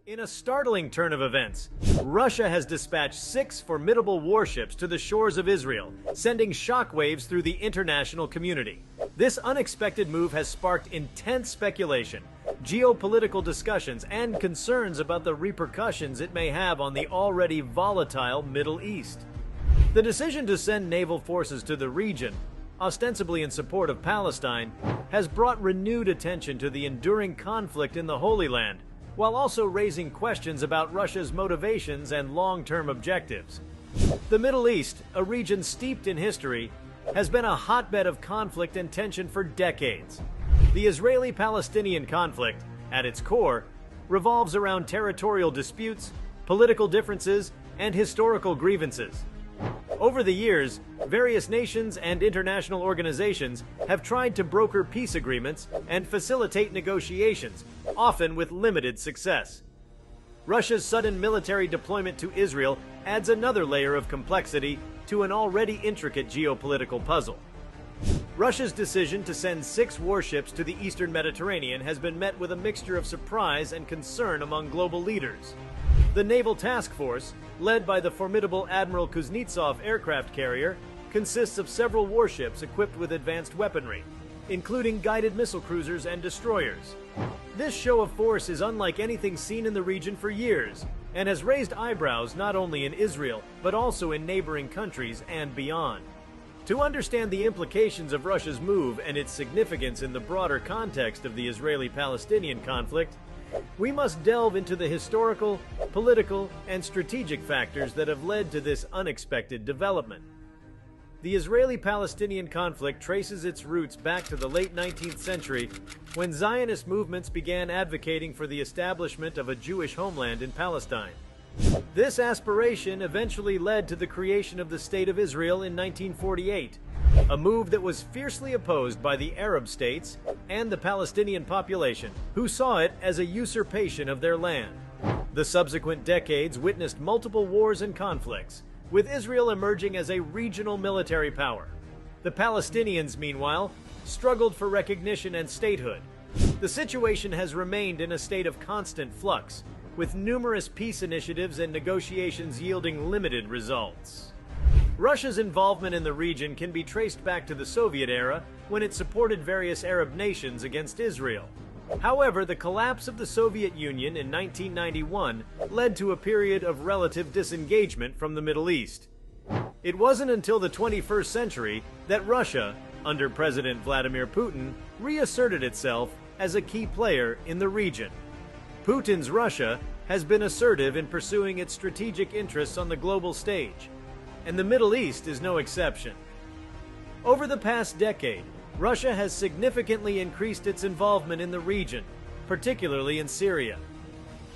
In a startling turn of events, Russia has dispatched 6 formidable warships to the shores of Israel, sending shockwaves through the international community. This unexpected move has sparked intense speculation, geopolitical discussions, and concerns about the repercussions it may have on the already volatile Middle East. The decision to send naval forces to the region, ostensibly in support of Palestine, has brought renewed attention to the enduring conflict in the Holy Land, while also raising questions about Russia's motivations and long-term objectives. The Middle East, a region steeped in history, has been a hotbed of conflict and tension for decades. The Israeli-Palestinian conflict, at its core, revolves around territorial disputes, political differences, and historical grievances. Over the years, various nations and international organizations have tried to broker peace agreements and facilitate negotiations, often with limited success. Russia's sudden military deployment to Israel adds another layer of complexity to an already intricate geopolitical puzzle. Russia's decision to send 6 warships to the eastern Mediterranean has been met with a mixture of surprise and concern among global leaders. The Naval Task Force, led by the formidable Admiral Kuznetsov aircraft carrier, consists of several warships equipped with advanced weaponry, including guided missile cruisers and destroyers. This show of force is unlike anything seen in the region for years, and has raised eyebrows not only in Israel, but also in neighboring countries and beyond. To understand the implications of Russia's move and its significance in the broader context of the Israeli-Palestinian conflict, we must delve into the historical, political, and strategic factors that have led to this unexpected development. The Israeli-Palestinian conflict traces its roots back to the late 19th century, when Zionist movements began advocating for the establishment of a Jewish homeland in Palestine. This aspiration eventually led to the creation of the State of Israel in 1948, a move that was fiercely opposed by the Arab states and the Palestinian population, who saw it as a usurpation of their land. The subsequent decades witnessed multiple wars and conflicts, with Israel emerging as a regional military power. The Palestinians, meanwhile, struggled for recognition and statehood. The situation has remained in a state of constant flux, with numerous peace initiatives and negotiations yielding limited results. Russia's involvement in the region can be traced back to the Soviet era, when it supported various Arab nations against Israel. However, the collapse of the Soviet Union in 1991 led to a period of relative disengagement from the Middle East. It wasn't until the 21st century that Russia, under President Vladimir Putin, reasserted itself as a key player in the region. Putin's Russia has been assertive in pursuing its strategic interests on the global stage, and the Middle East is no exception. Over the past decade, Russia has significantly increased its involvement in the region, particularly in Syria.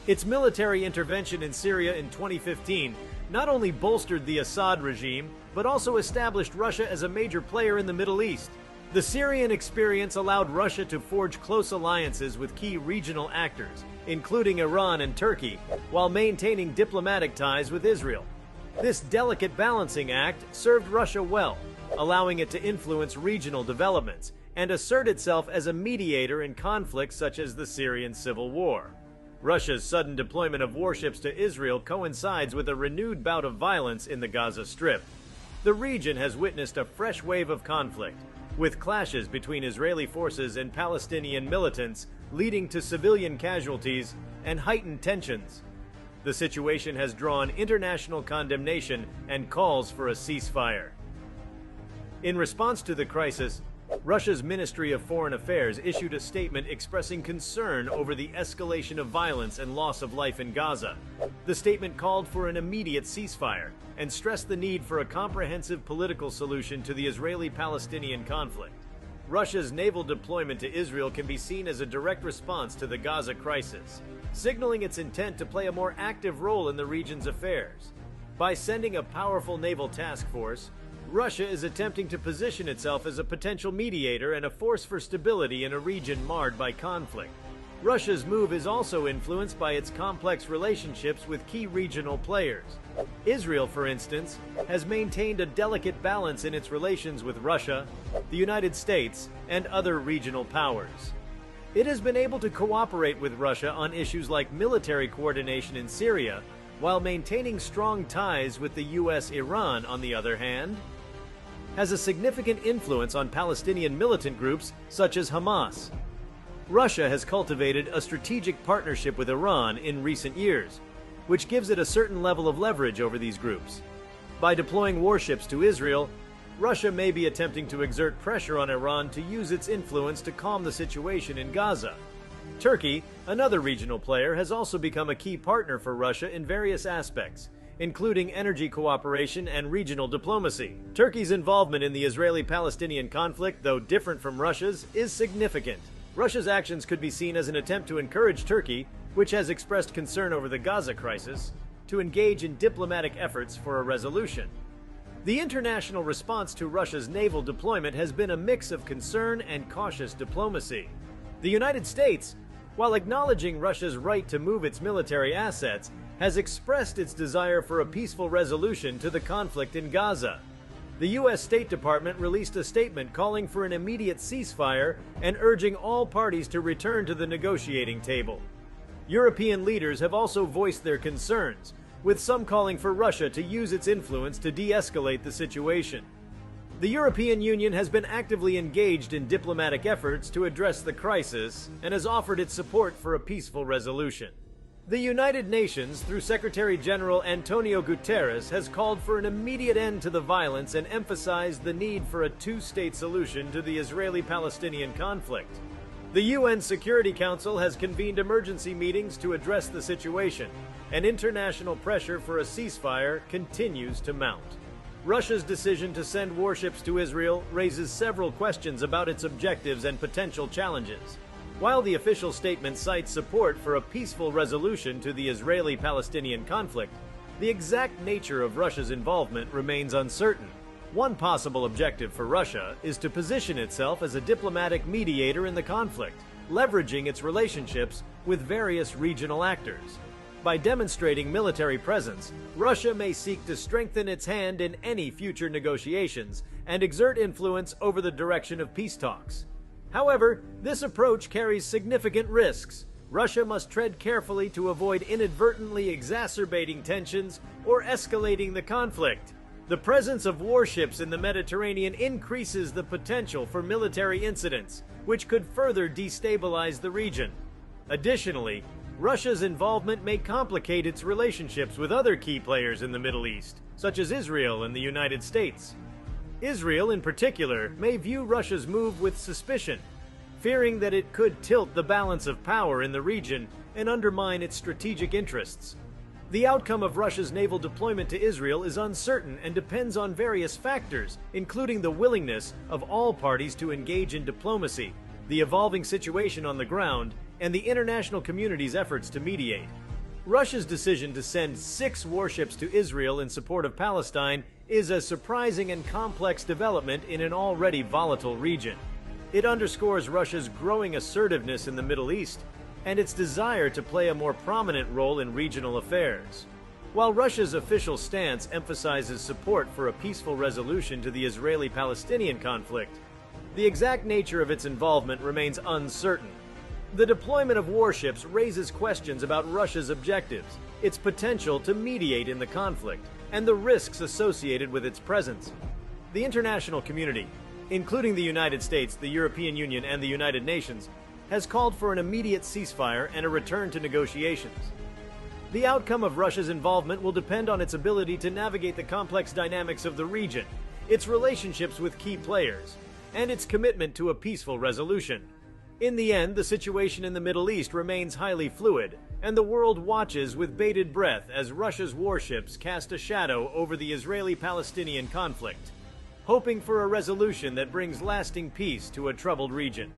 Its military intervention in Syria in 2015 not only bolstered the Assad regime, but also established Russia as a major player in the Middle East. The Syrian experience allowed Russia to forge close alliances with key regional actors, including Iran and Turkey, while maintaining diplomatic ties with Israel. This delicate balancing act served Russia well, allowing it to influence regional developments and assert itself as a mediator in conflicts such as the Syrian civil war. Russia's sudden deployment of warships to Israel coincides with a renewed bout of violence in the Gaza Strip. The region has witnessed a fresh wave of conflict, with clashes between Israeli forces and Palestinian militants leading to civilian casualties and heightened tensions. The situation has drawn international condemnation and calls for a ceasefire. In response to the crisis, Russia's Ministry of Foreign Affairs issued a statement expressing concern over the escalation of violence and loss of life in Gaza. The statement called for an immediate ceasefire and stressed the need for a comprehensive political solution to the Israeli-Palestinian conflict. Russia's naval deployment to Israel can be seen as a direct response to the Gaza crisis, signaling its intent to play a more active role in the region's affairs. By sending a powerful naval task force, Russia is attempting to position itself as a potential mediator and a force for stability in a region marred by conflict. Russia's move is also influenced by its complex relationships with key regional players. Israel, for instance, has maintained a delicate balance in its relations with Russia, the United States, and other regional powers. It has been able to cooperate with Russia on issues like military coordination in Syria, while maintaining strong ties with the US. Iran, on the other hand, has a significant influence on Palestinian militant groups such as Hamas. Russia has cultivated a strategic partnership with Iran in recent years, which gives it a certain level of leverage over these groups. By deploying warships to Israel, Russia may be attempting to exert pressure on Iran to use its influence to calm the situation in Gaza. Turkey, another regional player, has also become a key partner for Russia in various aspects, including energy cooperation and regional diplomacy. Turkey's involvement in the Israeli-Palestinian conflict, though different from Russia's, is significant. Russia's actions could be seen as an attempt to encourage Turkey, which has expressed concern over the Gaza crisis, to engage in diplomatic efforts for a resolution. The international response to Russia's naval deployment has been a mix of concern and cautious diplomacy. The United States, while acknowledging Russia's right to move its military assets, has expressed its desire for a peaceful resolution to the conflict in Gaza. The U.S. State Department released a statement calling for an immediate ceasefire and urging all parties to return to the negotiating table. European leaders have also voiced their concerns, with some calling for Russia to use its influence to de-escalate the situation. The European Union has been actively engaged in diplomatic efforts to address the crisis and has offered its support for a peaceful resolution. The United Nations, through Secretary General Antonio Guterres, has called for an immediate end to the violence and emphasized the need for a two-state solution to the Israeli-Palestinian conflict. The UN Security Council has convened emergency meetings to address the situation, and international pressure for a ceasefire continues to mount. Russia's decision to send warships to Israel raises several questions about its objectives and potential challenges. While the official statement cites support for a peaceful resolution to the Israeli-Palestinian conflict, the exact nature of Russia's involvement remains uncertain. One possible objective for Russia is to position itself as a diplomatic mediator in the conflict, leveraging its relationships with various regional actors. By demonstrating military presence, Russia may seek to strengthen its hand in any future negotiations and exert influence over the direction of peace talks. However, this approach carries significant risks. Russia must tread carefully to avoid inadvertently exacerbating tensions or escalating the conflict. The presence of warships in the Mediterranean increases the potential for military incidents, which could further destabilize the region. Additionally, Russia's involvement may complicate its relationships with other key players in the Middle East, such as Israel and the United States. Israel, in particular, may view Russia's move with suspicion, fearing that it could tilt the balance of power in the region and undermine its strategic interests. The outcome of Russia's naval deployment to Israel is uncertain and depends on various factors, including the willingness of all parties to engage in diplomacy, the evolving situation on the ground, and the international community's efforts to mediate. Russia's decision to send 6 warships to Israel in support of Palestine is a surprising and complex development in an already volatile region. It underscores Russia's growing assertiveness in the Middle East and its desire to play a more prominent role in regional affairs. While Russia's official stance emphasizes support for a peaceful resolution to the Israeli-Palestinian conflict, the exact nature of its involvement remains uncertain. The deployment of warships raises questions about Russia's objectives, its potential to mediate in the conflict, and the risks associated with its presence. The international community, including the United States, the European Union, and the United Nations, has called for an immediate ceasefire and a return to negotiations. The outcome of Russia's involvement will depend on its ability to navigate the complex dynamics of the region, its relationships with key players, and its commitment to a peaceful resolution. In the end, the situation in the Middle East remains highly fluid, and the world watches with bated breath as Russia's warships cast a shadow over the Israeli-Palestinian conflict, hoping for a resolution that brings lasting peace to a troubled region.